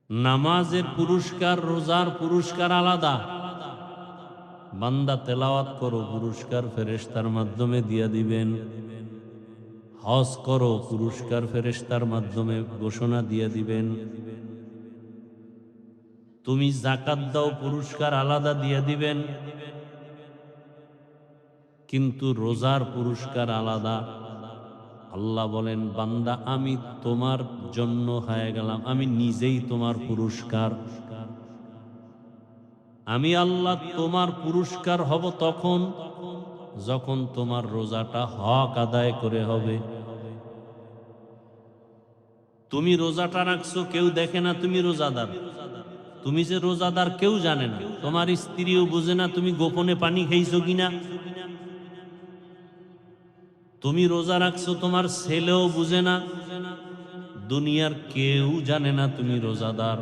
নামাজের পুরস্কার, রোজার পুরস্কার আলাদা। বান্দা তেলাওয়াত করো, পুরস্কার ফেরেশতার মাধ্যমে দিয়া দিবেন। হজ করো, পুরস্কার ফেরেশতার মাধ্যমে ঘোষণা দিয়া দিবেন। তুমি যাকাত দাও, পুরস্কার আলাদা দিয়া দিবেন। কিন্তু রোজার পুরস্কার আলাদা। আল্লাহ বলেন, বান্দা আমি তোমার জন্য হয়ে গেলাম, আমি নিজেই তোমার পুরস্কার। আমি আল্লাহ তোমার পুরস্কার হব তখন যখন তোমার রোজাটা হক আদায় করে হবে। তুমি রোজাটা রাখছো, কেউ দেখে না তুমি রোজাদার। তুমি যে রোজাদার কেউ জানে না, তোমার স্ত্রীও বুঝে না তুমি গোপনে পানি খাইছো কিনা। তুমি রোজা রাখছো, তোমার ছেলেও বুঝে না, দুনিয়ার কেউ জানে না তুমি রোজাদার,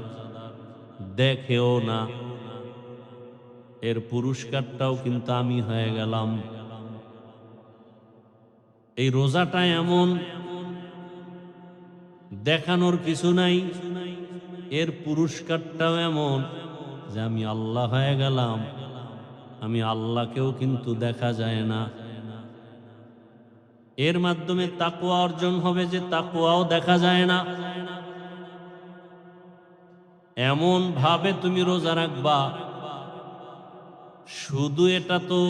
দেখেও না। এর পুরস্কারটাও কিন্তু আমি হয়ে গেলাম। এই রোজাটা এমন, দেখানোর কিছু নাই। এর পুরস্কারটাও এমন যে আমি আল্লাহ হয়ে গেলাম। আমি আল্লাহকেও কিন্তু দেখা যায় না। এর মাধ্যমে তাকওয়া অর্জন হবে, যে তাকওয়াও দেখা যায় না। এমন ভাবে তুমি রোজা রাখবা, শুধু এটা তো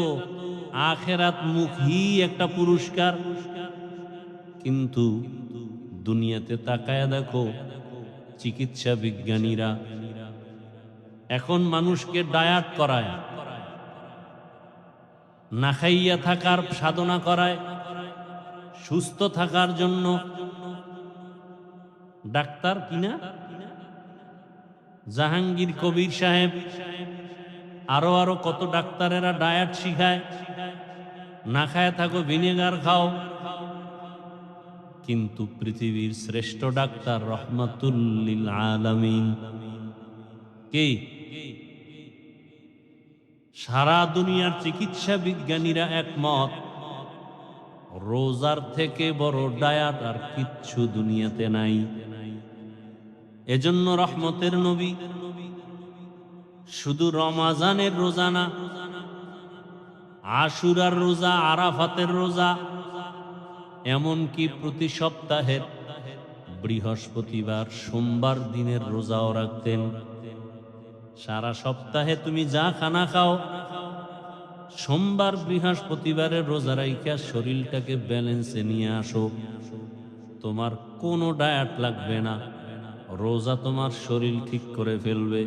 আখেরাত মুখী একটা পুরস্কার। কিন্তু দুনিয়াতে তাকায়া দেখো, চিকিৎসা বিজ্ঞানীরা এখন মানুষকে ডায়াট করায়, না খাইয়া থাকার সাধনা করায়, সুস্থ থাকার জন্য। ডাক্তার কিনা জাহাঙ্গীর কবির সাহেব, আরো আরো কত ডাক্তারেরা ডায়েট শিখায়, না খায় থাকো, ভিনেগার খাও। কিন্তু পৃথিবীর শ্রেষ্ঠ ডাক্তার রহমাতুল লিল আলামিন কে? সারা দুনিয়ার চিকিৎসা বিজ্ঞানীরা একমত, রোজার থেকে বড় ডায়াট আর কিচ্ছু দুনিয়াতে নাই। এজন্য রহমতের নবী শুধু রমাজানের রোজা না, আশুরার রোজা, আরাফাতের রোজা, এমনকি প্রতি সপ্তাহের বৃহস্পতিবার, সোমবার দিনের রোজাও রাখতেন। সারা সপ্তাহে তুমি যা খানা খাও, সোমবার বৃহস্পতিবারের রোজা রাইখা শরীরটাকে ব্যালেন্সে নিয়ে আসো। তোমার কোনো ডায়েট লাগবে না, রোজা তোমার শরীর ঠিক করে ফেলবে।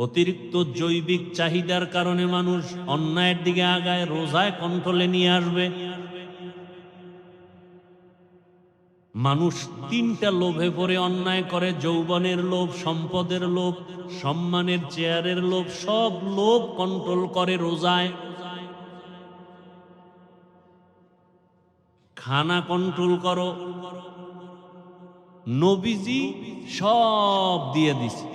অতিরিক্ত জৈবিক চাহিদার কারণে মানুষ অন্যায়ের দিকে আগায়, রোজায় কন্ট্রোলে নিয়ে আসবে। মানুষ তিনটা লোভে পড়ে অন্যায় করে: যৌবনের লোভ, সম্পদের লোভ, সম্মানের চেয়ারের লোভ। সব লোভ কন্ট্রোল করে রোজায়। খানা কন্ট্রোল করো। নবীজি সব দিয়ে দিছে।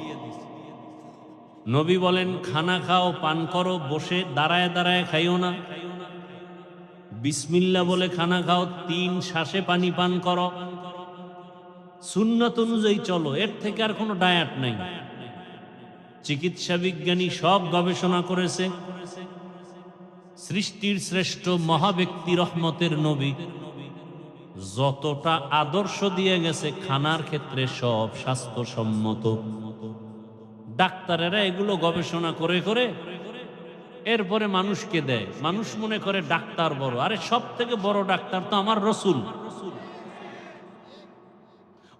নবী বলেন, খানা খাও, পান করো, বসে দাঁড়ায় দাঁড়ায় খাইও না। বিসমিল্লাহ বলে খানা খাও, 3 শ্বাসে পানি পান করো। সুন্নাত অনুযায়ী চলো, এর থেকে আর কোনো ডায়েট নাই। চিকিৎসা বিজ্ঞানী সব গবেষণা করেছে। সৃষ্টির শ্রেষ্ঠ মহাব্যক্তি রহমতের নবী যতটা আদর্শ দিয়ে গেছে খানার ক্ষেত্রে, সব স্বাস্থ্যসম্মত। ডাক্তারেরা এগুলো গবেষণা করে করে এরপরে মানুষকে দেয়। মানুষ মনে করে ডাক্তার বড়। আরে সব থেকে বড় ডাক্তার তো আমার রসুল।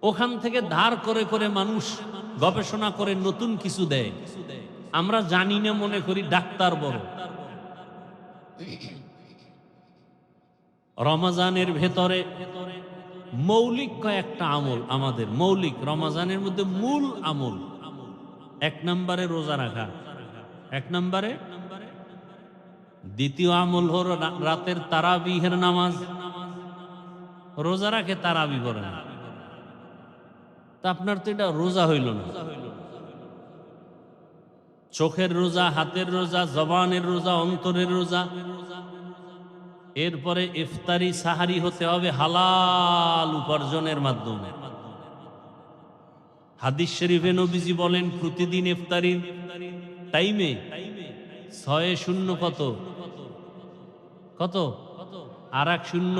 ওখান থেকে ধার করে করে মানুষ গবেষণা করে নতুন কিছু দেয়। আমরা জানি না, মনে করি ডাক্তার বড়। রমজানের ভেতরে মৌলিক কয়েকটা আমল, আমাদের মৌলিক রমজানের মধ্যে মূল আমল। 1 নম্বরে রোজা রাখা, 1 নম্বরে। দ্বিতীয় আমল হল রাতের তারাবিহের নামাজ। রোজা রাখে, তারাবি পড়ে না, তা আপনার তো এটা রোজা হইল না। চোখের রোজা, হাতের রোজা, জবানের রোজা, অন্তরের রোজা। এরপরে ইফতারি সাহারি হতে হবে হালাল উপার্জনের মাধ্যমে। হাদিস শরীফে নবীজি বলেন প্রতিদিন ইফতারির টাইমে 6 কত কত আর এক শূন্য,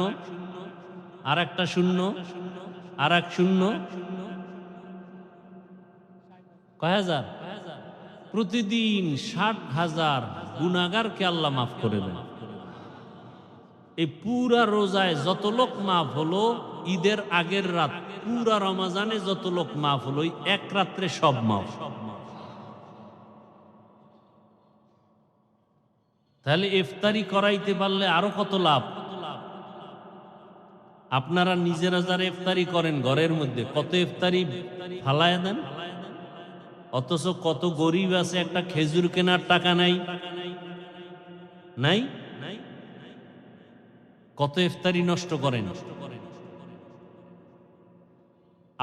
আর একটা শূন্য, আর এক শূন্য, কয় হাজার? প্রতিদিন 60,000 গুনাহগারকে আল্লাহ মাফ করে দেন। এই পুরা রোজায় যত লোক মাফ হলো, ঈদের আগের রাত পুরা রমাজানে যত লোক মাফ হলো, ওই এক রাত্রে সব মাফ। তাহলে ইফতারি করাইতে পারলে আরো কত লাভ। আপনারা নিজেরা যারা ইফতারি করেন ঘরের মধ্যে, কত ইফতারি ফালায় দেন, অথচ কত গরিব আছে একটা খেজুর কেনার টাকা নাই, নাই, কত ইফতারি নষ্ট করেন।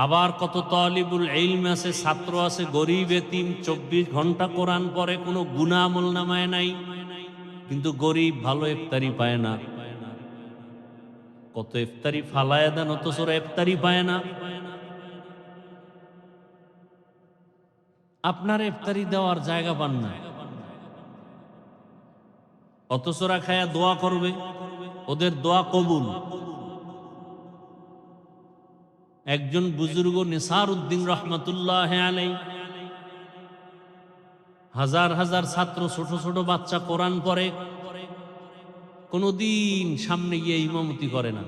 আবার কত তালিবুল ইলম আছে, ছাত্র আছে, গরিব এতিম, 24 ঘন্টা কোরআন পড়ে, কোনো গুনাহ আমল নামায় নাই, কিন্তু গরিব ভালো ইফতারি পায় না। কত ইফতারি ফালায় দেন, অথচ ওরা ইফতারি পায় না। আপনার ইফতারি দেওয়ার জায়গা পান না, অথচ ওরা খায়া দোয়া করবে, ওদের দোয়া কবুল। একজন বুজুর্গ নিসার উদ্দিন রহমতুল্লাহ আলাইহি, হাজার হাজার ছাত্র, ছোট ছোট বাচ্চা কোরআন পড়ে, কোনদিন সামনে গিয়ে ইমামতি করে না।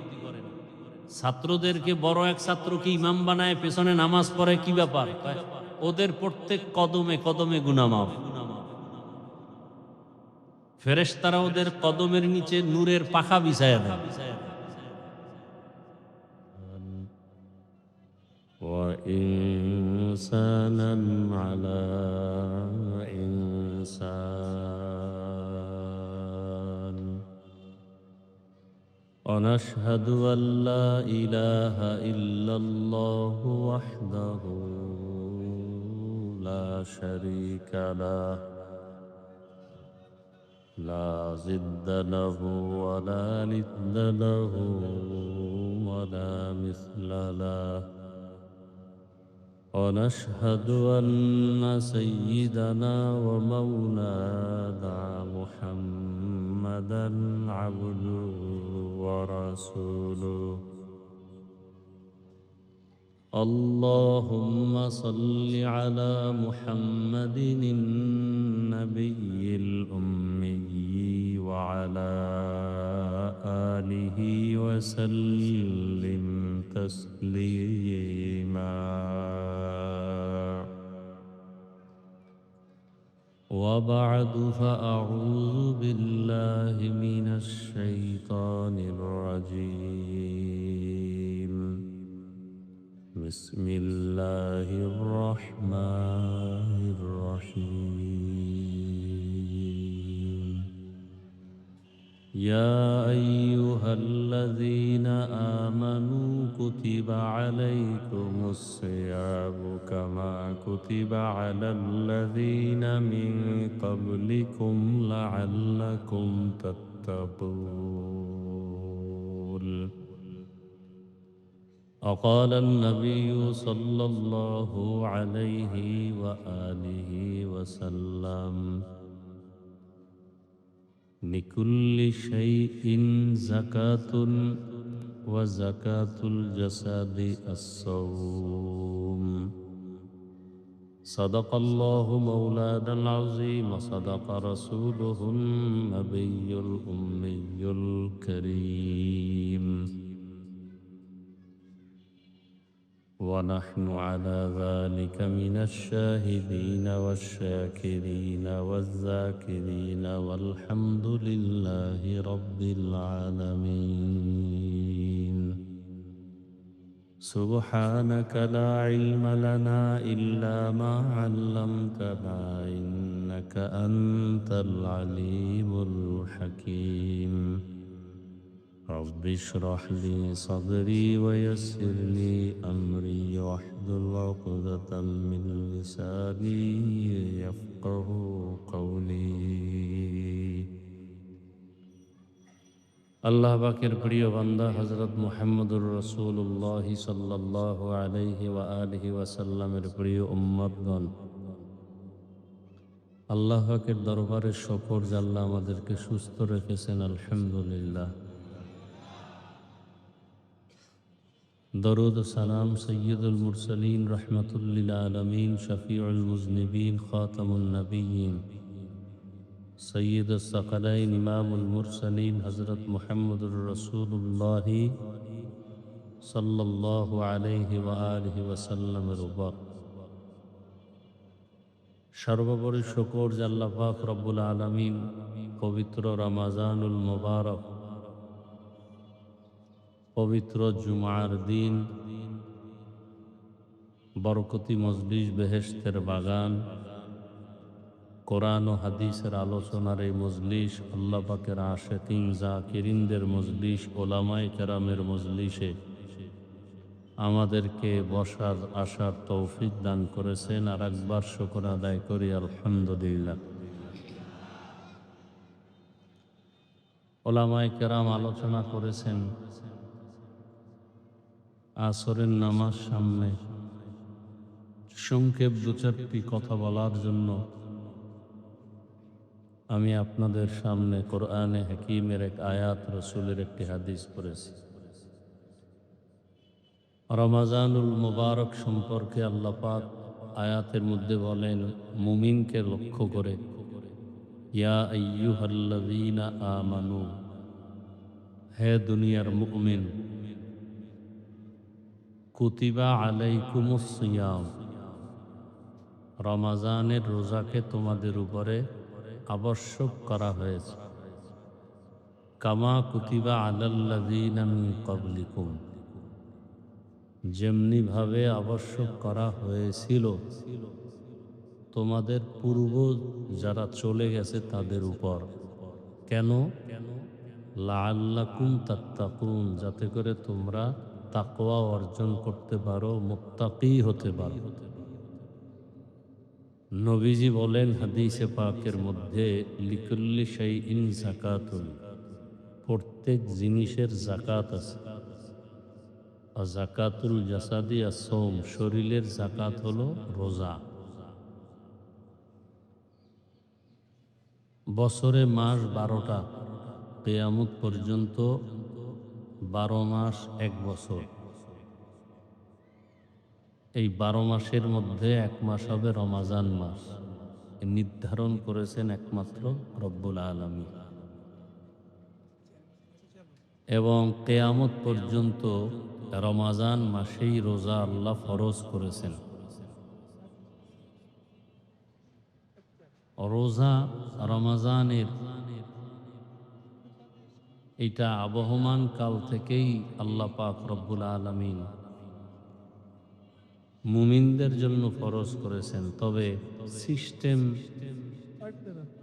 ছাত্রদেরকে বড় এক ছাত্রকে ইমাম বানায়, পেছনে নামাজ পড়ে, কি ব্যাপার? ওদের প্রত্যেক কদমে কদমে গুনাহ মাফ। ফেরেশতারা ওদের কদমের নিচে নূরের পাখা বিছায়া দেয়। وإنسانا على إنسان ونشهد أن لا إله إلا الله وحده لا شريك له لا ضد له ولا ند له ولا مثل له ونشهد أن سيدنا ومولانا محمدا عبده ورسوله اللهم صل على محمد النبي الأمي وعلى آله وسلم تسليما وبعد فأعوذ بالله من الشيطان الرجيم بسم الله الرحمن الرحيم يا أيها الذين آمنوا كتب عليكم الصيام كما كتب على الذين من قبلكم لعلكم تتقون وقال النبي صلى الله عليه وآله وسلم لكل شيء زكاة وزكاة الجسد الصوم صدق الله مولانا العظيم وصدق رسوله النبي الأمي الكريم ونحن على ذلك من الشاهدين والشاكرين والذاكرين والحمد لله رب العالمين سبحانك لا علم لنا إلا ما علمتنا إنك أنت العليم الحكيم رب اشرح لي صدري ويسر لي أمري واحلل عقدة من لساني يفقه قولي আল্লাহ পাকের প্রিয় বান্দা হযরত মুহাম্মদুর রাসূলুল্লাহ সাল্লাল্লাহু আলাইহি ওয়া আলিহি ওয়াসাল্লামের প্রিয় উম্মতগণ, আল্লাহ পাকের দরবারে শুকর যে আল্লাহ আমাদেরকে সুস্থ রেখেছেন, আলহামদুলিল্লাহ। দরুদ ও সালাম সৈয়দুল মুরসালিন রাহমাতুল লিল আলামিন শফিউল মুজনিবিন খাতামুন নবিয়্যিন সৈয়দুস সাকালাইন ইমামুল মুরসালিন হযরত মুহাম্মদুর রাসূলুল্লাহ সাল্লাল্লাহু আলাইহি ওয়া আলিহি ওয়াসাল্লামের উপর সর্বোপরি শুকর যে আল্লাহ পাক রব্বুল আলামিন পবিত্র রমজানুল মুবারক, পবিত্র জুমার দিন, বরকতি মজলিস, বেহেশতের বাগান, কোরআন ও হাদিসের আলোচনার এই মজলিস, আল্লাহ পাকের আশিকিন জাকিরিনদের মজলিস, ওলামায়ে কেরামের মজলিসে আমাদেরকে বসার আসার তৌফিক দান করেছেন। আর একবার শুকর আদায় করি আলহামদুলিল্লাহ। ওলামায়ে কেরাম আলোচনা করেছেন, আসরের নামাজ সামনে, সংক্ষেপ দু চারটি কথা বলার জন্য আমি আপনাদের সামনে কোরআনে হাকিমের এক আয়াত, রসুলের একটি হাদিস পড়েছি। রমজানুল মুবারক সম্পর্কে আল্লাহ পাক আয়াতের মধ্যে বলেন, মুমিনকে লক্ষ্য করে, ইয়া আইয়ুহাল্লাযীনা আমানু, হে দুনিয়ার মুমিন, কুতিবা আলাইকুমুস সিয়াম, রমজানের রোজাকে তোমাদের উপরে আবশ্যক করা হয়েছে, কামা কুতিবা আলাল্লাযীনা মিন ক্বাবলিকুম, যেমনি ভাবে আবশ্যক করা হয়েছিল তোমাদের পূর্ব যারা চলে গেছে তাদের উপর। কেন? লাআল্লাকুম তাত্তাকুন, যাতে করে তোমরা তাকওয়া অর্জন করতে পারো, মুত্তাকী হতে পারো। নবীজি বলেন হাদিসে পাকের মধ্যে, লিকুল্লি শাইইন যাকাতুন, প্রত্যেক জিনিসের যাকাত আছে। আর যাকাতুল জাসাদি আস-সাওম, শরীরের যাকাত হলো রোজা। বছরে মাস 12টা, কিয়ামত পর্যন্ত 12 মাস এক বছর। এই 12 মাসের মধ্যে এক মাস হবে রমজান মাস, নির্ধারণ করেছেন একমাত্র রব্বুল আলামিন। এবং কিয়ামত পর্যন্ত রমজান মাসেই রোজা আল্লাহ ফরজ করেছেন। রোজা রমজানের এটা আবহমান কাল থেকেই আল্লাহ পাক রব্বুল আলামিন মুমিনদের জন্য ফরজ করেছেন। তবে সিস্টেম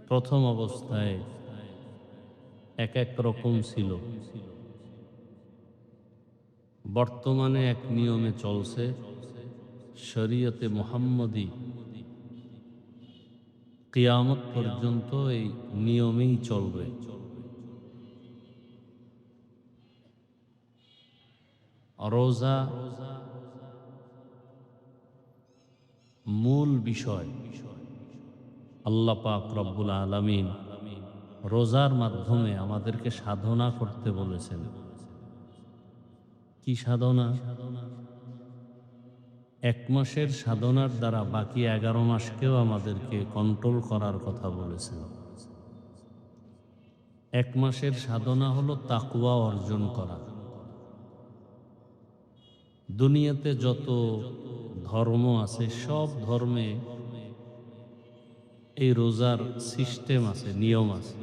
প্রথম অবস্থায় এক এক রকম ছিল, বর্তমানে এক নিয়মে চলছে। শরীয়তে মুহাম্মদী কিয়ামত পর্যন্ত এই নিয়মেই চলবে। রোজা মূল বিষয়। আল্লাহ পাক রব্বুল আলামিন রোজার মাধ্যমে আমাদেরকে সাধনা করতে বলেছেন। কি সাধনা? এক মাসের সাধনার দ্বারা বাকি 11 মাসকেও আমাদেরকে কন্ট্রোল করার কথা বলেছেন। এক মাসের সাধনা হলো তাকওয়া অর্জন করা। দুনিয়াতে যত ধর্ম আছে, সব ধর্মে এই রোজার সিস্টেম আছে, নিয়ম আছে।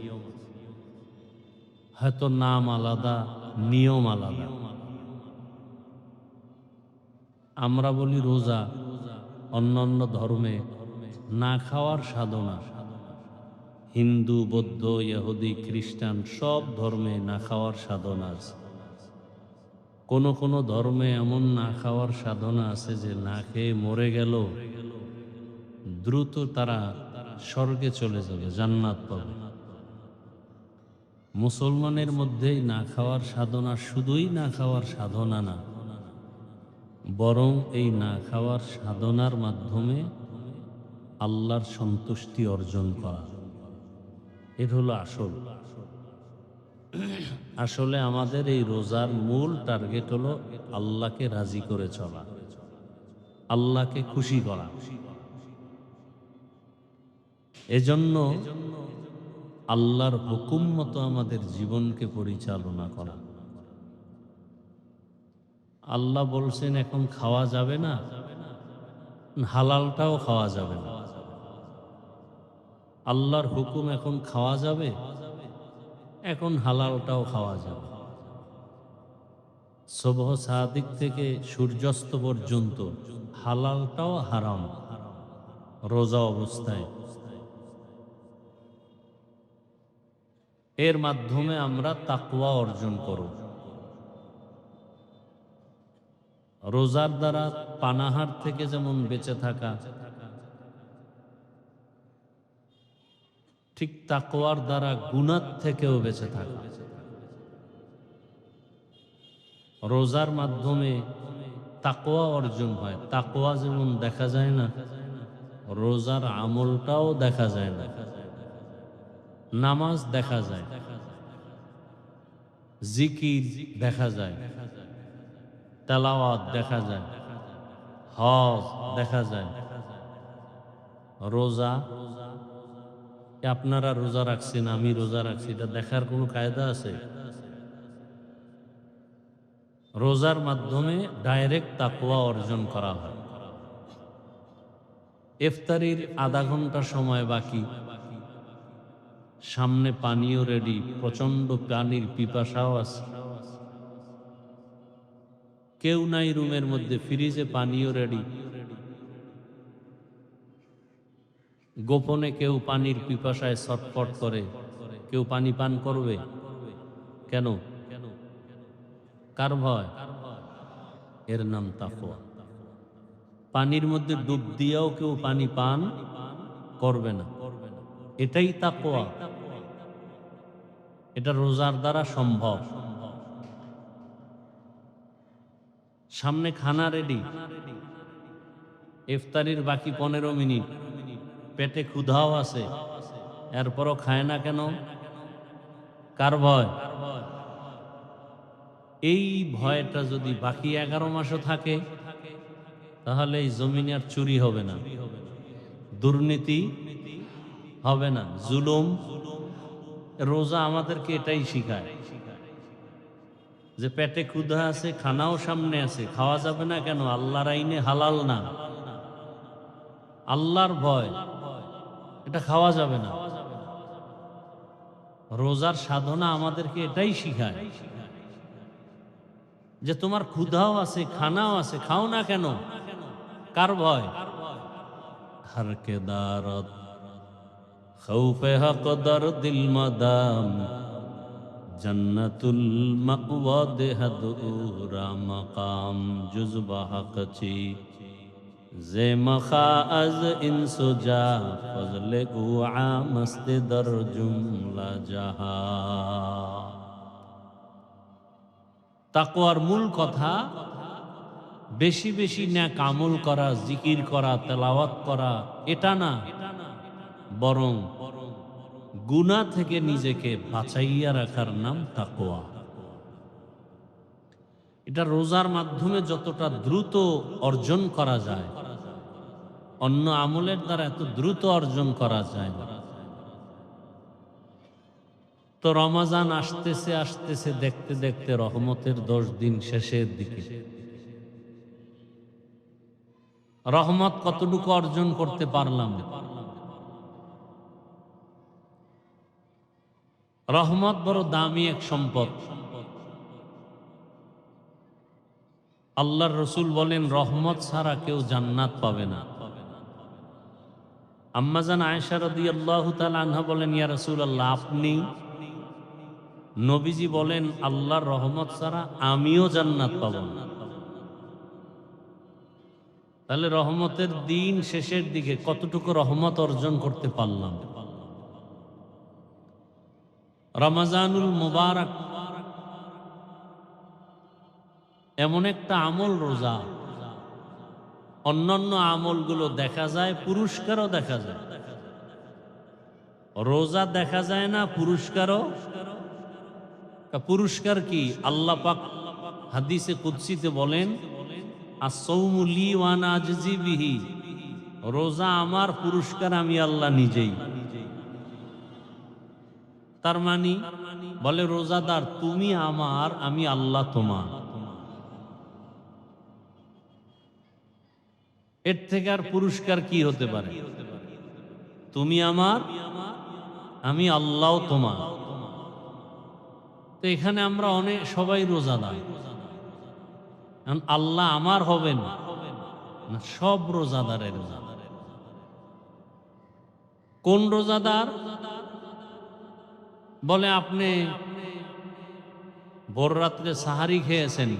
হয়তো নাম আলাদা, নিয়ম আলাদা। আমরা বলি রোজা, অন্যান্য ধর্মে না খাওয়ার সাধনা। হিন্দু, বৌদ্ধ, ইহুদি, খ্রিস্টান সব ধর্মে না খাওয়ার সাধনা আছে। কোন ধর্মে এমন না খাওয়ার সাধনা আছে যে না খেয়ে মরে গেল দ্রুত তারা স্বর্গে চলে যাবে, জান্নাত পাবে। মুসলমানের মধ্যেই না খাওয়ার সাধনা শুধুই না খাওয়ার সাধনা না, বরং এই না খাওয়ার সাধনার মাধ্যমে আল্লাহর সন্তুষ্টি অর্জন করা, এর হলো আসল। আসলে আমাদের এই রোজার মূল টার্গেট হলো আল্লাহকে রাজি করে চলা, আল্লাহকে খুশি করা। এজন্য আল্লাহর হুকুম মতো আমাদের জীবনকে পরিচালনা করা। আল্লাহ বলছেন এখন খাওয়া যাবে না, হালালটাও খাওয়া যাবে না। আল্লাহর হুকুম এখন খাওয়া যাবে, এখন হালালটাও খাওয়া যাবে। সুবহ সাদিক থেকে সূর্যাস্ত পর্যন্ত হালালটাও হারাম রোজা অবস্থায়। এর মাধ্যমে আমরা তাকওয়া অর্জন করব। রোজার দ্বারা পানাহার থেকে যেমন বেঁচে থাকা, ঠিক তাকওয়ার দ্বারা গুনাহ থেকেও বেঁচে থাকা। রোজার মাধ্যমে তাকওয়া অর্জন হয়। তাকওয়া যেমন দেখা যায় না, রোজার আমলটাও দেখা যায় না। নামাজ দেখা যায়, জিকির দেখা যায়, তেলাওয়াত দেখা যায়, হজ দেখা যায়। রোজা, আপনারা রোজা রাখছেন, আমি রোজা রাখছি, এটা দেখার কোনো কায়দা আছে? রোজার মাধ্যমে ডাইরেক্ট তাকওয়া অর্জন করা হয়। ইফতারির আধা ঘন্টা সময় বাকি, সামনে পানীয় রেডি, প্রচন্ড পানির পিপাসাও আছে, কেউ নাই রুমের মধ্যে, ফ্রিজে পানীয় রেডি। গোপনে কেউ পানির পিপাসায় ছটফট করে, কেউ পানি পান করবে কেন? কার ভয়? এর নাম তাকওয়া। পানির মধ্যে ডুব দিয়েও কেউ পানি পান করবে না, এটাই তাকওয়া। এটা রোজার দ্বারা সম্ভব। সামনে খানা রেডি, ইফতারির বাকি 15 মিনিট, পেটে ক্ষুধাও আছে, এরপরও খায় না কেন? কার ভয়? এই ভয়টা যদি বাকি 11 মাসও থাকে, তাহলে এই জমিনে আর চুরি হবে না, দুর্নীতি হবে না, জুলুম। রোজা আমাদেরকে এটাই শিখায় যে পেটে ক্ষুধা আছে, খানাও সামনে আছে, খাওয়া যাবে না কেন? আল্লাহর আইনে হালাল না, আল্লাহর ভয়, এটা খাওয়া যাবে না। রোজার সাধনা আমাদেরকে এটাই শিখায় যে তোমার ক্ষুধাও আছে, খানাও আছে, খাও না কেন? কার ভয়? হর কে দারত খৌফে হক দর দিল মাদাম জন্নতুল মাওয়া দেহদুরা মাকাম জুজবা হকচি জে মখা আজ ইনসুজা ফজলে গুআ মস্ত দর জুমলা জাহা। তাকওয়ার মূল কথা বেশি বেশি নেক আমল করা, জিকির করা, তেলাওয়াত করা, এটা না, বরং গুনাহ থেকে নিজেকে বাঁচাইয়া রাখার নাম তাকওয়া। এটা রোজার মাধ্যমে যতটা দ্রুত অর্জন করা যায়, অন্য আমলের দ্বারা এত দ্রুত অর্জন করা যায় না। তো রমজান আসতেছে আসতেছে, দেখতে দেখতে রহমতের 10 দিন শেষের দিকে। রহমত কতটুকু অর্জন করতে পারলাম? রহমত বড় দামি এক সম্পদ। আল্লাহর রসুল বলেন রহমত ছাড়া কেউ জান্নাত পাবে না। আম্মাজান আয়েশা রাদিয়াল্লাহু তাআলা আনহা বলেন, ইয়া রাসূলুল্লাহ, আপনি? নবীজি বলেন, আল্লাহর রহমত ছাড়া আমিও জান্নাত পাব না। তাহলে রহমতের দিন শেষের দিকে কতটুকু রহমত অর্জন করতে পারলাম? রমজানুল মুবারক এমন একটা আমল রোজা, অন্যান্য আমলগুলো দেখা যায়, পুরস্কারও দেখা যায়, রোজা দেখা যায় না, পুরস্কারও। পুরস্কার কি? আল্লাহ পাক হাদিসে কুদসিতে বলেন, আস-সাওমু লি ওয়া আনা আজজি বিহি, রোজা আমার, পুরস্কার আমি আল্লাহ নিজেই। তার মানে বলে রোজাদার, তুমি আমার, আমি আল্লাহ তোমার। এর থেকে আর পুরস্কার কি হতে পারে? তুমি আমার, আমি আল্লাহ তোমার। তো এখানে আমরা অনেক সবাই রোজাদার, এখন আল্লাহ আমার হবেন না, সব রোজাদারের রোজা। কোন রোজাদার? বলে আপনি ভোর রাত্রে সাহারি খেয়েছেন,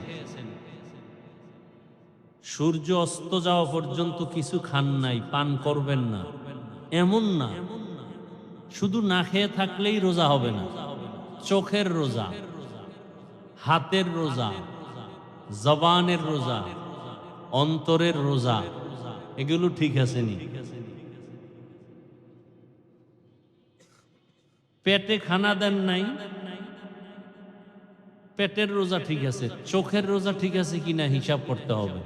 সূর্য অস্ত যাওয়া পর্যন্ত কিছু খান নাই, পান করবেন না, এমন না। শুধু না খেয়ে থাকলেই রোজা হবে না। চোখের রোজা, হাতের রোজা, জবানের রোজা, অন্তরের রোজা, এগুলো ঠিক আছে নি? পেটে খানা দেন নাই, পেটের রোজা ঠিক আছে। চোখের রোজা ঠিক আছে কিনা হিসাব করতে হবে।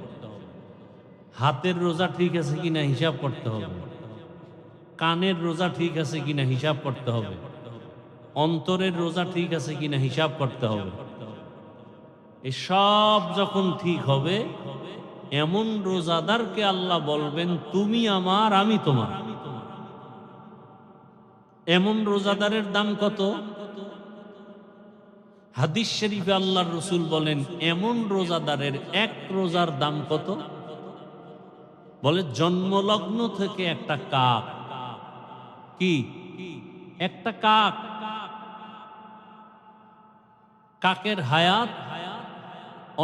হাতের রোজা ঠিক আছে কিনা হিসাব করতে হবে। কানের রোজা ঠিক আছে কিনা হিসাব করতে হবে। অন্তরের রোজা ঠিক আছে কিনা হিসাব করতে হবে। এই সব যখন ঠিক হবে, এমন রোজাদারকে আল্লাহ বলবেন, তুমি আমার, আমি তোমার। এমন রোজাদারের দাম কত? হাদিস শরীফে আল্লাহর রাসূল বলেন, এমন রোজাদারের এক রোজার দাম কত? বলে জন্মলগ্ন থেকে একটা কাক, কি একটা কাক, কাকের হায়াত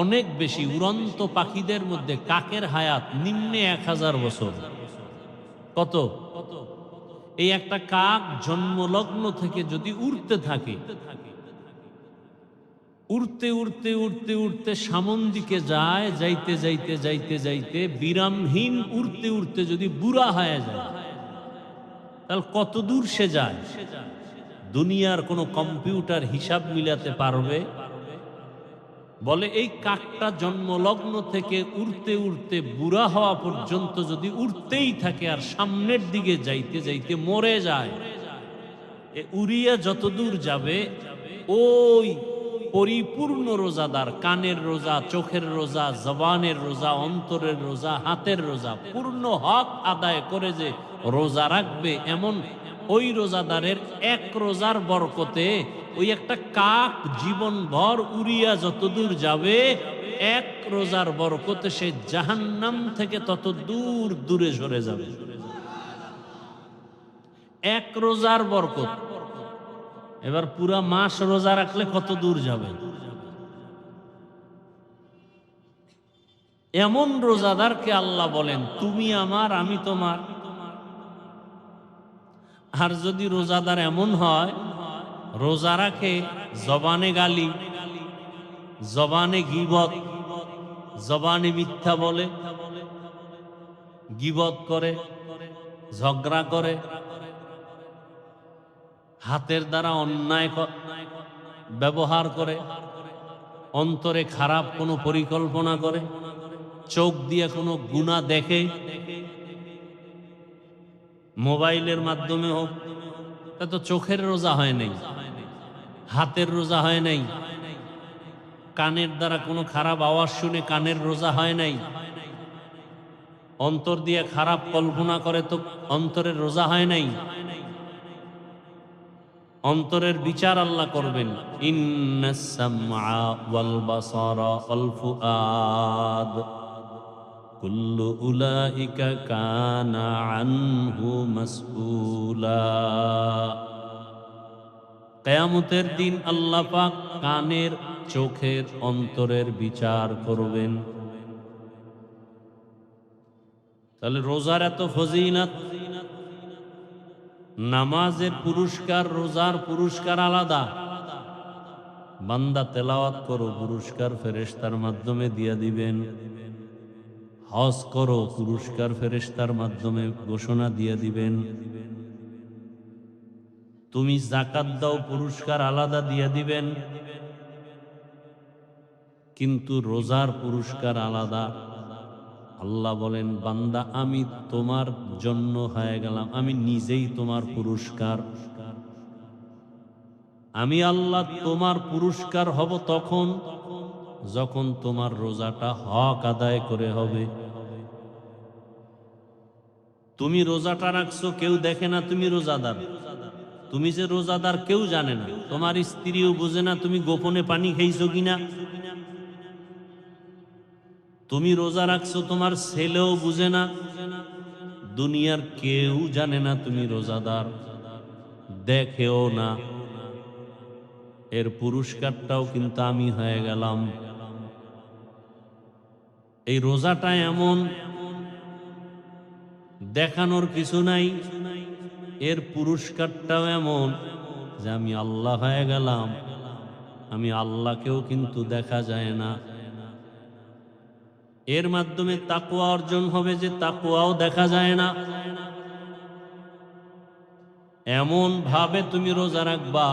অনেক বেশি। উড়ন্ত পাখিদের মধ্যে কাকের হায়াত নিম্নে 1000 বছর। কত? এই একটা কাক জন্মলগ্ন থেকে যদি উড়তে থাকে, উড়তে উড়তে উড়তে উড়তে সামন দিকে যায়, যাইতে যাইতে যাইতে যাইতে বিরামহীন উড়তে উড়তে যদি বুড়া হয়ে যায়, তাহলে কত দূর সে যায়? দুনিয়ার কোনো কম্পিউটার হিসাব মিলাতে পারবে? বলে এই কাকটা জন্মলগ্ন থেকে উড়তে উড়তে বুড়া হওয়া পর্যন্ত যদি উড়তেই থাকে আর সামনের দিকে যাইতে যাইতে মরে যায়, এ উড়িয়া যত দূর যাবে, ওই পরিপূর্ণ রোজাদার, কানের রোজা, চোখের রোজা, জবানের রোজা, অন্তরের রোজা, হাতের রোজা, পূর্ণ হক আদায় করে যে রোজা রাখবে, এমন ওই রোজাদারের এক রোজার বরকতে ওই একটা কাক জীবনভর উড়িয়া যত দূর যাবে, এক রোজার বরকতে সে জাহান্নাম থেকে তত দূর দূরে সরে যাবে। এক রোজার বরকত। এবার পুরা মাস রোজা রাখলে কত দূর যাবে? এমন রোজাদারকে আল্লাহ বলেন, তুমি আমার, আমি তোমার। আর যদি রোজাদার এমন হয়, রোজা রাখে, জবানে গালি, জবানে গীবত, জবানে মিথ্যা বলে, গীবত করে, ঝগড়া করে, হাতের দ্বারা অন্যায় ব্যবহার করে, অন্তরে খারাপ কোনো পরিকল্পনা করে, চোখ দিয়ে কোনো গুনাহ দেখে, মোবাইলের মাধ্যমে হোক, তা তো চোখের রোজা হয় নাই, হাতের রোজা হয় নাই, কানের দ্বারা কোনো খারাপ আওয়াজ শুনে কানের রোজা হয় নাই, অন্তর দিয়ে খারাপ কল্পনা করে তো অন্তরের রোজা হয় নাই। অন্তরের বিচার আল্লাহ করবেন। ইন্নাস সামআ ওয়াল বাসারা ওয়াল ফুআদ কুল্লু উলাইকা কানা আনহু মাসউলা। কিয়ামতের দিন আল্লাহ পাক কানের, চোখের, অন্তরের বিচার করবেন। তাহলে রোজার এত ফজিলত, নামাজের পুরস্কার, রোজার পুরস্কার আলাদা। বান্দা তেলাওয়াত করো, পুরস্কার ফেরেশতার মাধ্যমে দিয়া দিবেন। হজ করো, পুরস্কার ফেরেশতার মাধ্যমে ঘোষণা দিয়া দিবেন। তুমি যাকাত দাও, পুরস্কার আলাদা দিয়া দিবেন। কিন্তু রোজার পুরস্কার আলাদা। আল্লাহ বলেন, বান্দা আমি তোমার জন্য হয়ে গেলাম, আমি নিজেই তোমার পুরস্কার। আমি আল্লাহ তোমার পুরস্কার হব তখন যখন তোমার রোজাটা হক আদায় করে হবে। তুমি রোজাটা রাখছো, কেউ দেখে না তুমি রোজাদার। তুমি যে রোজাদার কেউ জানে না, তোমার স্ত্রীও বোঝে না তুমি গোপনে পানি খাইছো কিনা। তুমি রোজা রাখছো, তোমার ছেলেও বুঝে না, দুনিয়ার কেউ জানে না তুমি রোজাদার, দেখেও না। এর পুরস্কারটাও কিন্তু আমি হয়ে গেলাম। এই রোজাটা এমন, দেখানোর কিছু নাই। এর পুরস্কারটাও এমন যে আমি আল্লাহ হয়ে গেলাম। আমি আল্লাহকেও কিন্তু দেখা যায় না। এর মাধ্যমে তাকওয়া অর্জন হবে, যে তাকওয়াও দেখা যায় না। এমন ভাবে তুমি রোজা রাখবা,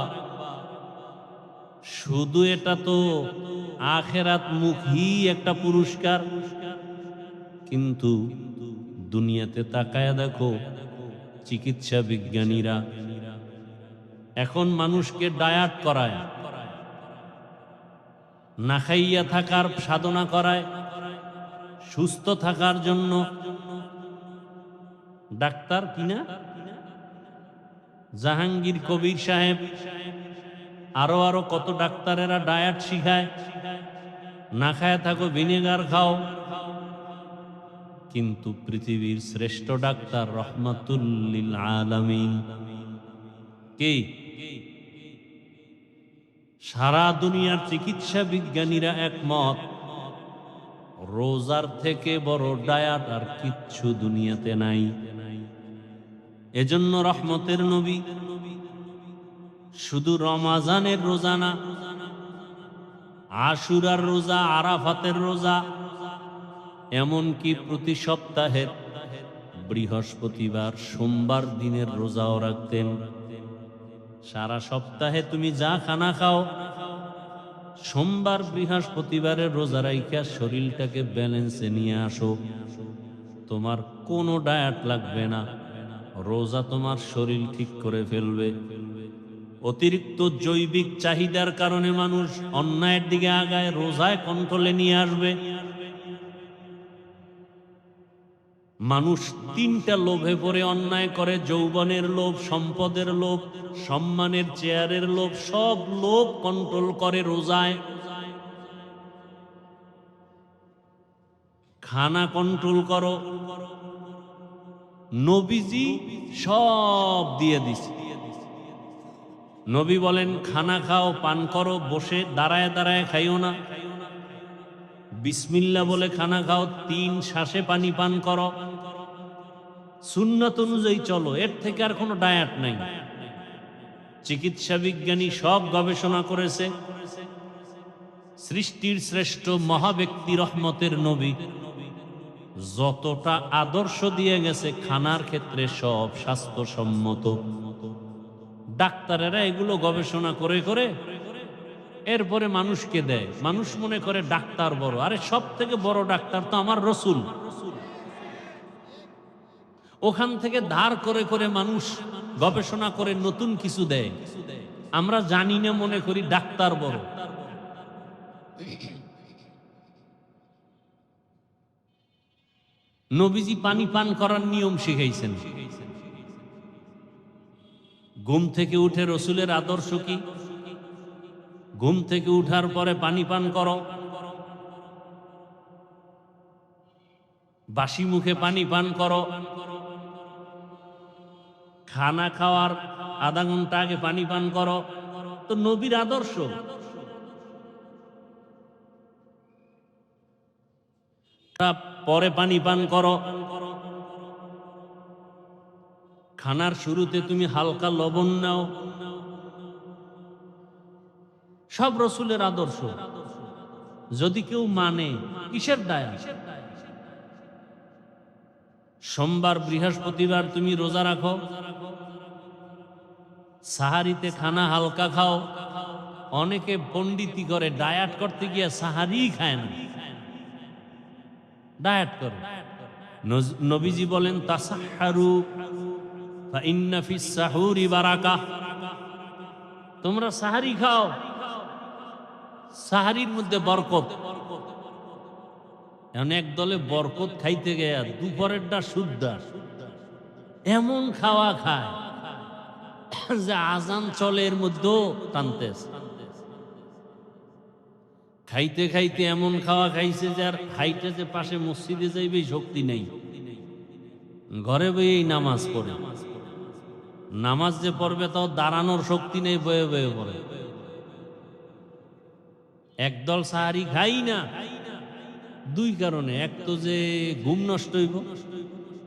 শুধু এটা তো আখেরাত মুখী একটা পুরস্কার, কিন্তু দুনিয়াতে তাকায়া দেখো, চিকিৎসা বিজ্ঞানীরা এখন মানুষকে ডায়াট করায়, না খাইয়া থাকার সাধনা করায়, সুস্থ থাকার জন্য। ডাক্তার কিনা জাহাঙ্গীর কবির সাহেব, আরো আরো কত ডাক্তারেরা ডায়াট শিখায়, না খায় থাকো, ভিনেগার খাও। কিন্তু পৃথিবীর শ্রেষ্ঠ ডাক্তার রহমাতুল লিল আলামিন কে? সারা দুনিয়ার চিকিৎসা বিজ্ঞানীরা একমত, রোজার থেকে বড় ডায়াট আর কিচ্ছু দুনিয়াতে নাই। এজন্য রহমতের নবী শুধু রমাজানের রোজা না, আশুরার রোজা, আরাফাতের রোজা, এমনকি প্রতি সপ্তাহের বৃহস্পতিবার, সোমবার দিনের রোজাও রাখতেন। সারা সপ্তাহে তুমি যা খানা খাও, সোমবার বৃহস্পতিবারের রোজা রাইখা শরীরটাকে ব্যালেন্সে নিয়ে আসো। তোমার কোনো ডায়েট লাগবে না, রোজা তোমার শরীর ঠিক করে ফেলবে। অতিরিক্ত জৈবিক চাহিদার কারণে মানুষ অন্যায়ের দিকে আগায়, রোজায় কন্ট্রোলে নিয়ে আসবে। মানুষ তিনটা লোভে পড়ে অন্যায় করে: যৌবনের লোভ, সম্পদের লোভ, সম্মানের চেয়ারের লোভ। সব লোভ কন্ট্রোল করে রোজায়। খানা কন্ট্রোল করো, নবীজি সব দিয়ে দিছে। নবী বলেন, খানা খাও, পান করো, বসে দাঁড়ায় দাঁড়ায় খাইও না। বিসমিল্লাহ বলে খানা খাও, 3 শ্বাসে পানি পান করো, সুন্নাত অনুযায়ী চলো। এর থেকে আর কোনো ডায়েট নাই। চিকিৎসা বিজ্ঞানী সব গবেষণা করেছে। সৃষ্টির শ্রেষ্ঠ মহাব্যক্তি রহমতের নবী যতটা আদর্শ দিয়ে গেছে খানার ক্ষেত্রে, সব স্বাস্থ্যসম্মত। ডাক্তারেরা এগুলো গবেষণা করে করে এরপরে মানুষকে দেয়। মানুষ মনে করে ডাক্তার বড়। আরে সব থেকে বড় ডাক্তার তো আমার রসুল। ওখান থেকে ধার করে করে মানুষ গবেষণা করে নতুন কিছু দেয়। আমরা জানি না, মনে করি ডাক্তার বড়। নবীজি পানি পান করার নিয়ম শিখাইছেন। ঘুম থেকে উঠে রসুলের আদর্শ কি? ঘুম থেকে উঠার পরে পানি পান করো, বাসি মুখে পানি পান করো, খানা খাওয়ার আধা ঘন্টা আগে পানি পান করো। তো নবীর আদর্শ। পরে পানি পান করো, খানার শুরুতে তুমি হালকা লবণ নাও, সব রসুলের আদর্শ। যদি কেউ মানে, কিসের দায়া? সোমবার বৃহস্পতিবার তুমি রোজা রাখো, সাহারিতে খানা হালকা খাও। অনেকে পণ্ডিতি করে, ডায়াট করতে গিয়ে সাহারি খায় না, ডায়াট করে। নবীজি বলেন তাসাহহারু ফা ইন্না ফিস সাহুরি বারাকাহ, তোমরা সাহারি খাও, সাহারির মধ্যে বরকত। এখন এক দলে বরকত খাইতে গিয়ে দুপুরেরটা শুদ্ধা এমন খাওয়া খায় যে আজান চলে এর মধ্যেও টানতেছে। খাইতে খাইতে এমন খাওয়া খাইছে যে আর হাইটে যে পাশে মসজিদে যাইবে শক্তি নেই, ঘরে বইয়েই নামাজ পড়ে। নামাজ যে পড়বে তাও দাঁড়ানোর শক্তি নেই, বয়ে বয়ে পড়ে। একদল সাহারি খাই না দুই কারণে, এক তো যে ঘুম নষ্ট হইব,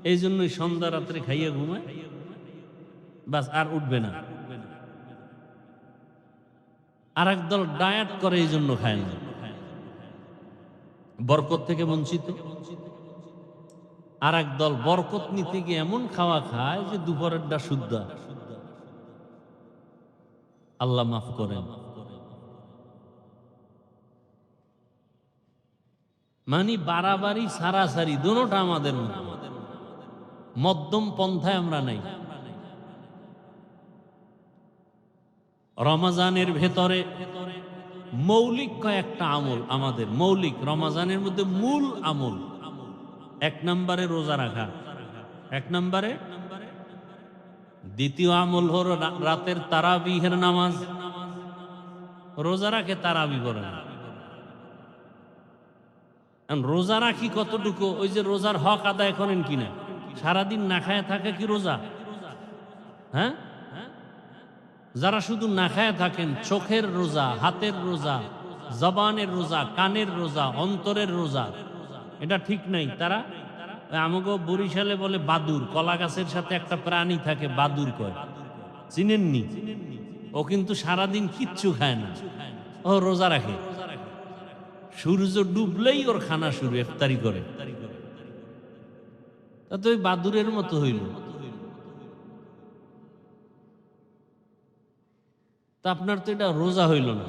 এই জন্যই সন্ধ্যা রাত্রে খাইয়া ঘুমায়, বাস আর উঠবে না। আর একদল ডায়েট করে, এই জন্য খায় না, বরকত থেকে বঞ্চিত। আর একদল বরকত নিতে গিয়ে এমন খাওয়া খায় যে দুপুরেরটা শুদ্ধ। আল্লাহ মাফ করেন। মানে বাড়াবাড়ি সারাসারি দুটোটা আমাদের মধ্যে, মধ্যম পন্থায় আমরা নাই। রমাজানের ভেতরে মৌলিক কয়েকটা আমল আমাদের, মৌলিক রমাজানের মধ্যে মূল আমল। এক নম্বরে রোজা রাখা, এক নম্বরে। দ্বিতীয় আমল হলো রাতের তারাবিহের নামাজ। রোজা রাখে তারাবি করে না। রোজা রাখি কতটুকু, ওই যে রোজার হক আদায় করেন কিনা? সারাদিন না খায় থাকে কি রোজা? হ্যাঁ, যারা শুধু না খায় থাকেন, চোখের রোজা, হাতের রোজা, জবানের রোজা, কানের রোজা, অন্তরের রোজা, এটা ঠিক নাই। তারা আমাকে বরিশালে বলে বাদুর, কলা গাছের সাথে একটা প্রাণী থাকে বাদুর কয়, চিনেননি? ও কিন্তু সারাদিন কিচ্ছু খায় না, ও রোজা রাখে। সূর্য ডুবলেই ওর খানা শুরু, ইফতারি করে। তা তো ওই বাদুরের মতো হইল। তা আপনার তো এটা রোজা হইল না।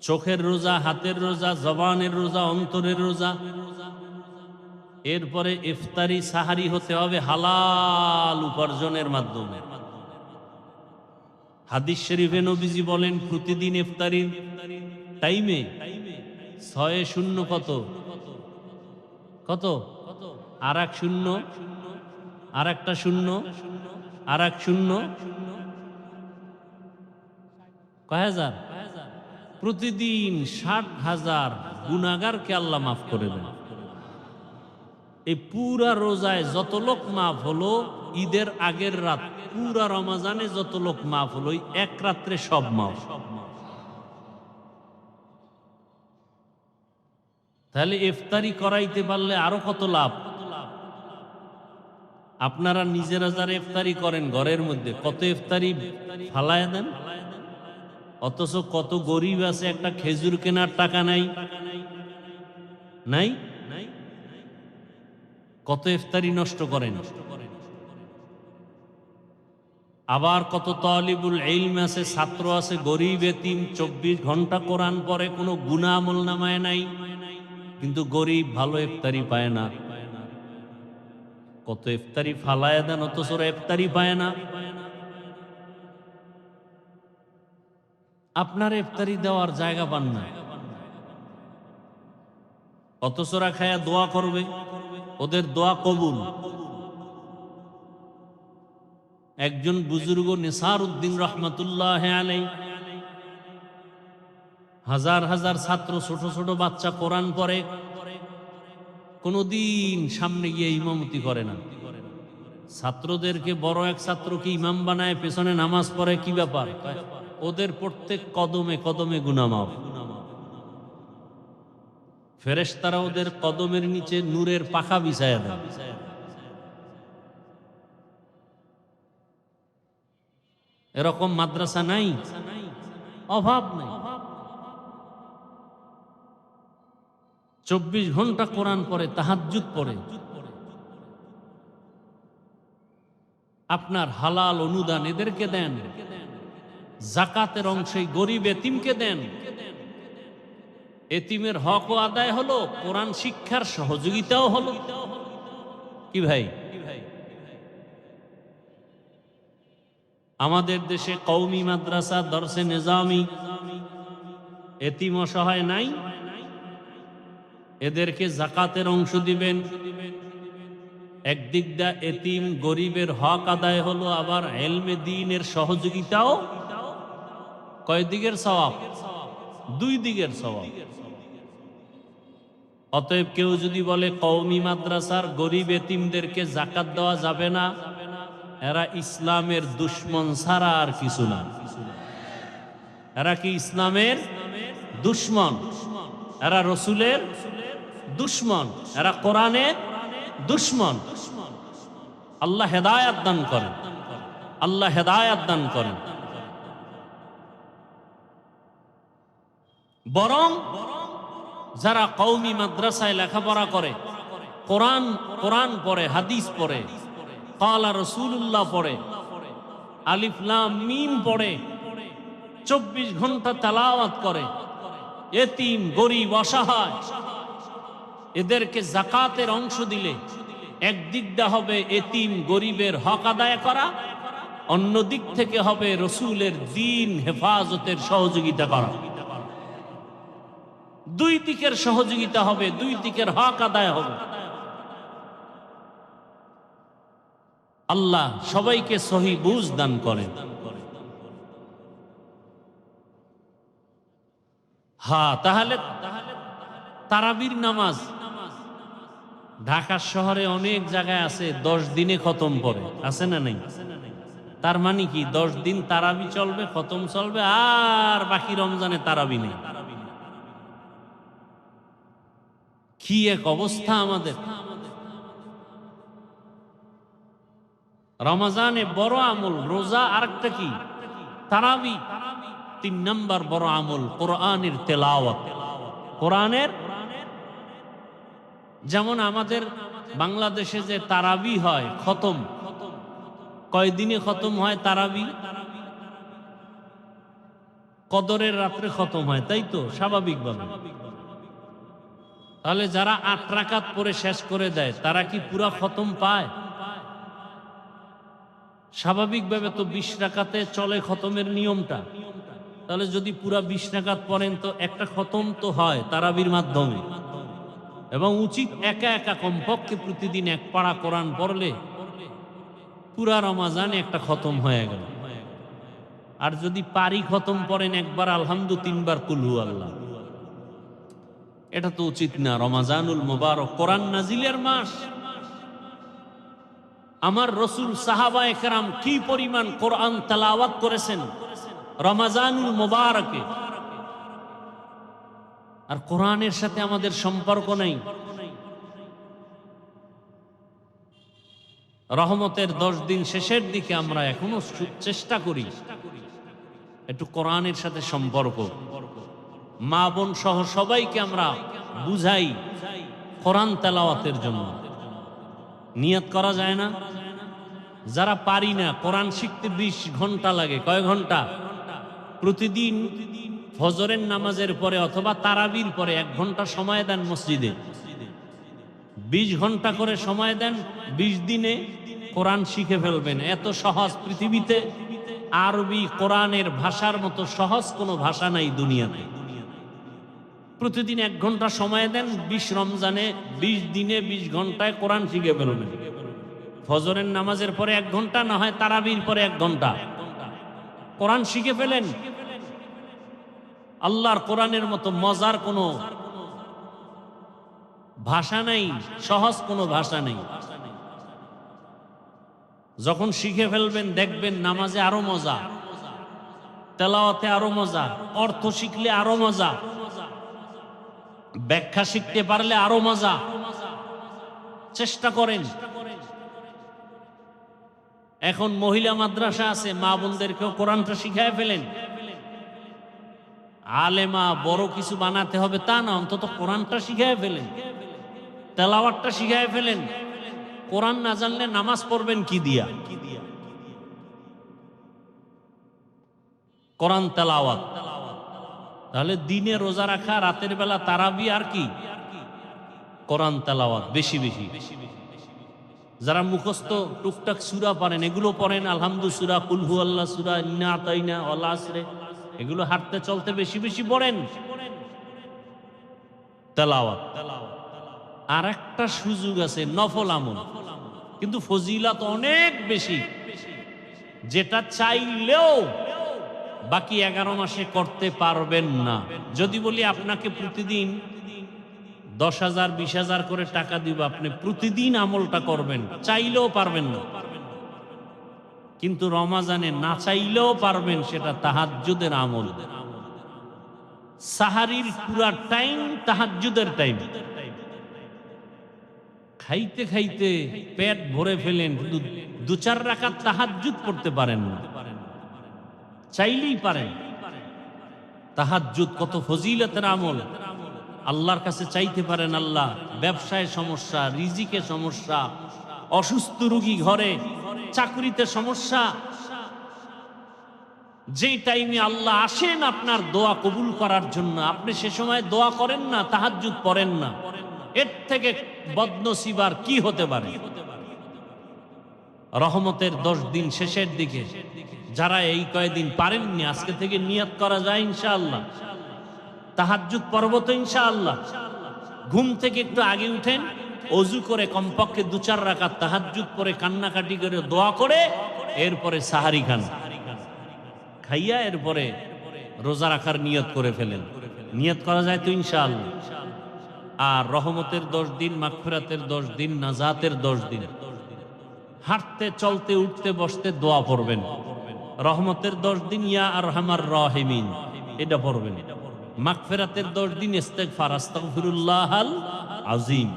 চোখের রোজা, হাতের রোজা, জবানের রোজা, অন্তরের রোজা। এরপরে ইফতারি সাহারি হতে হবে হালাল উপার্জনের মাধ্যমে। হাদিস শরীফে নবীজি বলেন প্রতিদিন ইফতারির টাইমে 6 কত কত, আর এক শূন্য, আর একটা শূন্য, আর এক শূন্য, কয় হাজার? প্রতিদিন 60,000 গুনাহগারকে আল্লাহ মাফ করে দেন। এই পুরা রোজায় যত লোক মাফ হলো, ঈদের আগের রাত পুরা রমাজানে যত লোক মাফ হলো, এক রাত্রে সব মাফ। তাহলে ইফতারি করাইতে পারলে আরো কত লাভ। আপনারা নিজেরা যারা ইফতারি করেন ঘরের মধ্যে, কত ইফতারি ফালায় দেন, অথচ কত গরিব আছে একটা খেজুর কেনার টাকা নাই, নাই, কত ইফতারি নষ্ট করেন। আবার কত তালিবুল ইলম আছে, ছাত্র আছে, গরিব এতিম, 24 ঘন্টা কোরআন পড়ে, কোনো গুনাহ আমল নামায় নাই, কিন্তু গরিব ভালো ইফতারি পায় না। কত ইফতারি ফালায় দেন, অথচ ইফতারি পায় না। আপনার ইফতারি দেওয়ার জায়গা পান না, অথচ খায়া দোয়া করবে, ওদের দোয়া কবুল। একজন বুজুর্গ নিসার উদ্দিন রহমতুল্লাহ আলাইহি, হাজার হাজার ছাত্র, ছোট ছোট বাচ্চা কোরআন পড়ে, কোনদিন সামনে গিয়ে ইমামতি করে না। ছাত্রদেরকে বড় এক ছাত্রকে ইমাম বানায়, পেছনে নামাজ পড়ে, কি ব্যাপার? ওদের প্রত্যেক কদমে কদমে গুনাহ মাফ। ফেরেশতারা ওদের কদমের নিচে নূরের পাখা বিছায়া দেয়। এরকম মাদ্রাসা নাই, অভাব নাই। 24 ঘন্টা কোরআন পড়ে, তাহাজ্জুদ পড়ে। আপনার হালাল অনুদান এদেরকে দেন, জাকাতের অংশে গরিব এতিমকে দেন। এতিমের হকও আদায় হলো, কোরআন শিক্ষার সহযোগিতাও হলো। কি ভাই, আমাদের দেশে কওমি মাদ্রাসা, দরসে নিজামি, এতিম অসহায় নাই, এদেরকে জাকাতের অংশ দিবেন। একদিক দা এতিম গরিবের হক আদায় হলো, আবার ইলমে দ্বীনের সহযোগিতাও। কয় দিকের সওয়াব? 2 দিকের সওয়াব। অতএব কেউ যদি বলে কওমি মাদ্রাসার গরিব এতিমদেরকে জাকাত দেওয়া যাবে না, এরা ইসলামের দুশমন ছাড়া আর কিছু না। এরা কি ইসলামের দুশমন? এরা রসুলের দুশমন, এরা কোরআনের দুশমন। আল্লাহ হেদায়াত দান করেন, আল্লাহ হেদায়াত দান করেন। বরং যারা কওমি মাদ্রাসায় লেখাপড়া করে, কোরআন পড়ে, হাদিস পড়ে, ক্বালা রাসূলুল্লাহ পড়ে, আলিফ লাম মিম পড়ে, 24 ঘন্টা তেলাওয়াত করে, এতিম গরিব অসহায় এদেরকে জাকাতের অংশ দিলে একদিক দিয়ে হবে এতিম গরিবের হক আদায় করা, অন্য দিক থেকে হবে রসুলের দ্বীন হেফাজতের সহযোগিতা করা। 2 দিকের সহযোগিতা হবে, 2 দিকের হক আদায় হবে। আল্লাহ সবাইকে সহি বুঝ দান করেন। হ্যাঁ, তাহলে তারাবির নামাজ ঢাকা শহরে অনেক জায়গায় আছে 10 দিনে খতম পড়ে, আছে না নাই? তার মানে কি 10 দিন তারাবি চলবে, খতম চলবে, আর বাকি রমজানে তারাবি নেই। কি এক অবস্থা আমাদের! রমজানে বড় আমল রোজা, আরেকটা কি তারাবি। 3 নাম্বার বড় আমল কোরআনের তেলাওয়াত। কোরআনের, যেমন আমাদের বাংলাদেশে যে তারাবি হয়, খতম, কয়দিনে খতম হয় তারাবি? কদরের রাত্রে খতম হয়, তাই তো? স্বাভাবিকভাবে। তাহলে যারা 8 রাকাত পরে শেষ করে দেয়, তারা কি পুরা খতম পায়? স্বাভাবিকভাবে তো 20 রাকাতে চলে খতমের নিয়মটা। তাহলে যদি পুরা 20 রাকাত পড়েন তো একটা খতম তো হয় তারাবির মাধ্যমে। এবং উচিত একা একা কমপক্ষে প্রতিদিন 1 পারা কোরআন পড়লে পুরা রমজানে একটা খতম হয়ে গেল। আর যদি পারি খতম পড়েন একবার আলহামদু, 3 বার কুল হু আল্লাহ। এটা তো উচিত না। রমজানুল মুবারক, কোরআন নাজিলের মাস। আমার রসুল সাহাবায়ে কেরাম কি পরিমাণ কোরআন তেলাওয়াত করেছেন রমজানুল মুবারকে। আর কোরআনের সাথে আমাদের সম্পর্ক নেই। রহমতের 10 দিন শেষের দিকে আমরা এখনো চেষ্টা করি একটু কোরআনের সাথে সম্পর্ক। মা বোন সহ সবাইকে আমরা বুঝাই কোরআন তেলাওয়াতের জন্য। নিয়ত করা যায় না? যারা পারি না, কোরআন শিখতে 20 ঘন্টা লাগে। কয় ঘন্টা? প্রতিদিন ফজরের নামাজের পরে অথবা তারাবির পরে 1 ঘন্টা সময় দেন মসজিদে। 20 ঘন্টা করে সময় দেন, 20 দিনে কোরআন শিখে ফেলবেন। এত সহজ পৃথিবীতে আরবি কোরআনের ভাষার মতো সহজ কোনো ভাষা নাই দুনিয়াতে। প্রতিদিন 1 ঘন্টা সময় দেন, 20 রমজানে 20 দিনে 20 ঘন্টায় কোরআন শিখে ফেলবেন। ফজরের নামাজের পরে 1 ঘন্টা, না হয় তারাবির পরে 1 ঘন্টা কোরআন শিখে ফেলেন। আল্লাহর কোরআনের মতো মজার কোনো ভাষা নাই, সহজ কোনো ভাষা নেই। যখন শিখে ফেলবেন দেখবেন নামাজে আরো মজা, তেলাওয়াতে আরো মজা, অর্থ শিখলে আরো মজা, ব্যাখ্যা শিখতে পারলে আরো মজা। চেষ্টা করেন এখন মহিলা মাদ্রাসা আছে, মা বোনদেরকেও কোরআনটা শিখায় ফেলেন। আলেমা বড় কিছু বানাতে হবে তা না, অন্তত কোরআনটা শিখায় ফেলেন, তেলাওয়াতটা শিখায় ফেলেন। কোরআন না জানলে নামাজ পড়বেন কি দিয়া? কোরআন তেলাওয়াত। তাহলে দিনে রোজা রাখা, রাতের বেলা তারাবি, আর কি? কোরআন তেলাওয়াত বেশি বেশি। যারা মুখস্থ টুকটাক সূরা পারেন এগুলো পড়েন, আলহামদু সূরা, কুল হু আল্লাহ সূরা, ইন্না আতাইনা, ওয়াল আসরে, এগুলো হাঁটতে চলতে বেশি বেশি পড়েন তেলাওয়াত। আর একটা সুযোগ আছে, নফল আমল, কিন্তু ফজিলত অনেক বেশি, যেটা চাইলেও বাকি 11 মাসে করতে পারবেন না। যদি বলি আপনাকে প্রতিদিন 10,000 20,000 করে টাকা দিব, আপনি প্রতিদিন আমলটা করবেন, চাইলেও পারবেন না। কিন্তু রমাজানে না চাইলেও পারবেন, সেটা তাহাজ্জুদের আমল। সাহারির পুরা টাইম তাহাজ্জুদের টাইম। খাইতে খাইতে পেট ভরে ফেলেন, কিন্তু 2-4 রাকাত তাহাজ্জুদ পড়তে পারেন না, চাইলেই পারেন। তাহাজ্জুদ কত ফজিলতের আমল। আল্লাহর কাছে চাইতে পারেন, আল্লাহ ব্যবসায় সমস্যা, রিজিকে সমস্যা, অসুস্থ রোগী ঘরে, চাকরিতে সমস্যা, যেই টাইমে আল্লাহ আসেন আপনার দোয়া কবুল করার জন্য, আপনি সে সময় দোয়া করেন না, তাহাজ্জুদ পড়েন না, এর থেকে বদনসিব আর কি হতে পারে? রহমতের 10 দিন শেষের দিকে যারা এই কয়েকদিন পারেননি, আজকে থেকে নিয়ত করা যায় ইনশাআল্লাহ তাহাজ্জুদ পড়ব তো ইনশাআল্লাহ। ঘুম থেকে একটু আগে উঠেন, অজু করে কমপক্ষে 2-4 রাকাত তাহাজ্জুদ পড়ে কান্নাকাটি করে দোয়া করে এরপরে সাহারি খান, খাইয়া এরপরে রোজা রাখার নিয়ত করে ফেলেন। নিয়ত করা যায় তো ইনশাআল্লাহ। আর রহমতের 10 দিন, মাগফিরাতের 10 দিন, নাজাতের 10 দিন, হাঁটতে চলতে উঠতে বসতে দোয়া পড়বেন। রহমতের 10 দিন ইয়া আরহামার রাহিমিন, এটা পড়বেন। মাগফিরাতের 10 দিন ইস্তিগফার, আস্তাগফিরুল্লাহাল আযীম।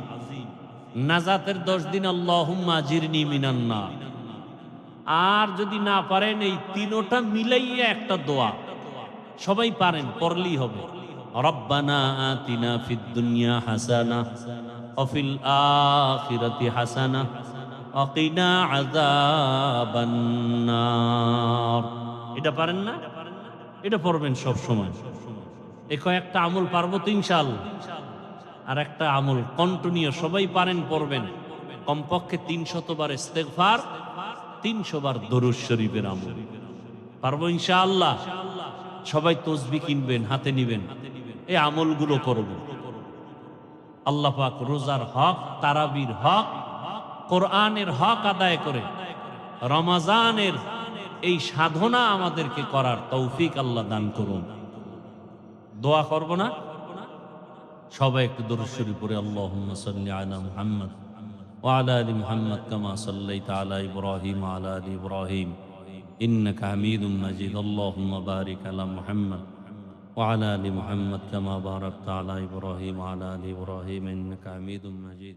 নাজাতের 10 দিন আল্লাহুম্মা আজিরনি মিনান নার। আর যদি না পারেন, এই তিনটা মিলাইয়া একটা দোয়া সবাই পারেন, পড়লেই হবে। রব্বানা আতিনা ফিদ দুনিয়া হাসানাহ ওয়া ফিল আখিরাতি হাসানাহ ওয়া কিনা আযাবান নার। এটা পারেন না? এটা পড়বেন সব সময়। এই কয়েকটা আমল পারবো তো ইনশাআল্লাহ। আর একটা আমল কন্টিনিউ সবাই পারেন, পড়বেন। কমপক্ষে 300 বার ইস্তিগফার, 300 বার দরুদ শরীফের আমল পারবো ইনশাআল্লাহ। সবাই তসবিহ কিনবেন, হাতে নিবেন, এই আমলগুলো করব। আল্লাহ পাক রোজার হক, তারাবির হক, কোরআনের হক আদায় করে রমাজানের এই সাধনা আমাদেরকে করার তৌফিক আল্লাহ দান করুন। দোয়া করব না? সবাই একটু দরুদ শরীফ পড়ে, আল্লাহুম্মা সাল্লি আলা মুহাম্মদ ওয়া আলা আলি মুহাম্মদ কামা সাল্লাইতা আলা ইব্রাহিম ওয়া আলা আলি ইব্রাহিম ইন্নাকা হামিদুম মাজিদ। আল্লাহুম্মা বারিক আলা মুহাম্মদ ওয়া আলা আলি মুহাম্মদ কামা বারাকতা আলা ইব্রাহিম ওয়া আলা আলি ইব্রাহিম ইন্নাকা হামিদুম মাজিদ।